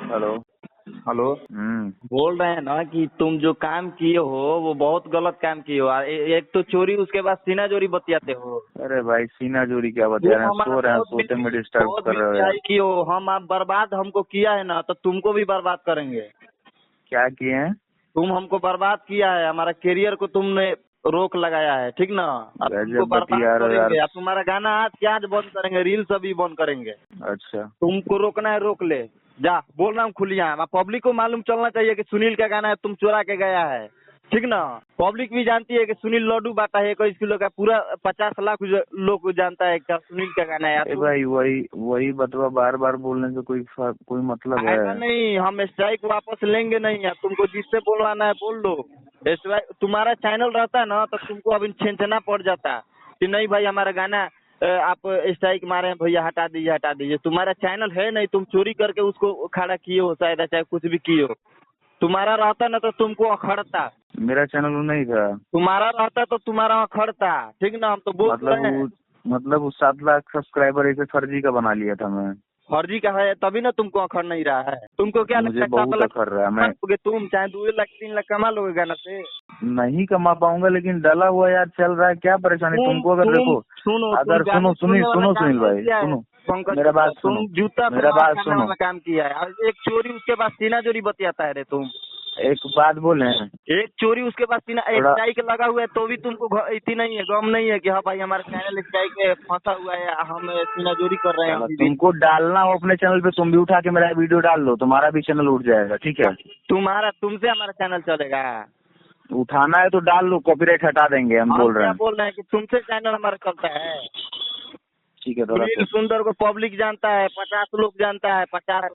Hello. Hello. बोल रहे हैं ना कि तुम जो काम किए हो वो बहुत गलत काम किए हो। एक तो चोरी, उसके बाद सीना चोरी बतियाते हो। अरे भाई सीना चोरी क्या बता रहे हैं, सो रहे हैं, सोते में डिस्टर्ब बहुत कर रहे हो यार। बेहयाई की हो। हम आप बर्बाद हमको किया है ना, तो तुमको भी बर्बाद करेंगे। क्या किए हैं? तुम हमको बर्बाद किया है, हमारा करियर को तुमने रोक लगाया है, ठीक ना। अब तुमको गजब बर्बाद बतिया रहे हो यार। करेंगे। अब तुम्हारा गाना आज क्या आज बंद करेंगे, रील्स अभी बंद करेंगे। अच्छा। तुमको रोकना है रोक ले। जा, बोल रहा हूँ खुलिया। पब्लिक को मालूम चलना चाहिए कि सुनील का गाना है, तुम चुरा के गया है, ठीक ना। पब्लिक भी जानती है कि सुनील लड्डू बांटा है 21 किलो का, पूरा 50 लाख लोग जानता है कि सुनील का गाना है। अरे भाई वही वही बतवा, बार बार बोलने से कोई मतलब ऐसा है? नहीं, हम स्ट्राइक वापस लेंगे नहीं है। तुमको जिससे बोलवाना है बोल दो। तुम्हारा चैनल रहता है ना, तो तुमको अभी छेंचना पड़ जाता कि नहीं भाई हमारा गाना आप स्ट्राइक मारे हैं भैया, हटा दीजिए हटा दीजिए। तुम्हारा चैनल है नहीं, तुम चोरी करके उसको खड़ा किए हो शायद, चाहे कुछ भी किए हो। तुम्हारा रहता ना तो तुमको अखड़ता। मेरा चैनल नहीं था। तुम्हारा रहता तो तुम्हारा अखड़ता, ठीक ना। हम तो बोल रहे हैं। मतलब वो 7 लाख सब्सक्राइबर ऐसे फर्जी का बना लिया था मैं। फर्जी का है तभी ना तुमको अखड़ नहीं रहा है। तुमको क्या लगता मुझे है 7 बहुत लाख अखर रहा है। मैं तुम चाहे 2 लाख 3 लाख कमा लोगे गाना से? नहीं कमा पाऊंगा, लेकिन डला हुआ यार चल रहा है। क्या परेशानी तुमको? अगर देखो, अगर सुनो सुनील भाई सुनो, मेरा बात सुनो, तुम जूता मेरा बात करने सुनो। वाला काम किया है, और एक चोरी उसके बाद सीना चोरी बतियाता है रे तुम। एक बात बोले, एक चोरी उसके बाद सीना, एक थोड़ा स्ट्राइक लगा हुआ है तो भी तुमको इतनी नहीं है, गम नहीं है कि हाँ भाई हमारा चैनल स्ट्राइक में फंसा हुआ है, हम सीना चोरी कर रहे हैं चलो, अभी भी। तुमको डालना हो अपने चैनल पे, तुम भी उठा के मेरा वीडियो डाल दो, तुम्हारा भी चैनल उठ जाएगा, ठीक है। तुमसे हमारा चैनल चलेगा? उठाना है तो डाल लो, कॉपीराइट हटा देंगे, हम बोल रहे क्या हैं। बोल रहे हैं कि तुमसे चैनल हमारा चलता है? ठीक है, थोड़ा सुनील सुंदर को पब्लिक जानता है, 50 लोग जानता है, 50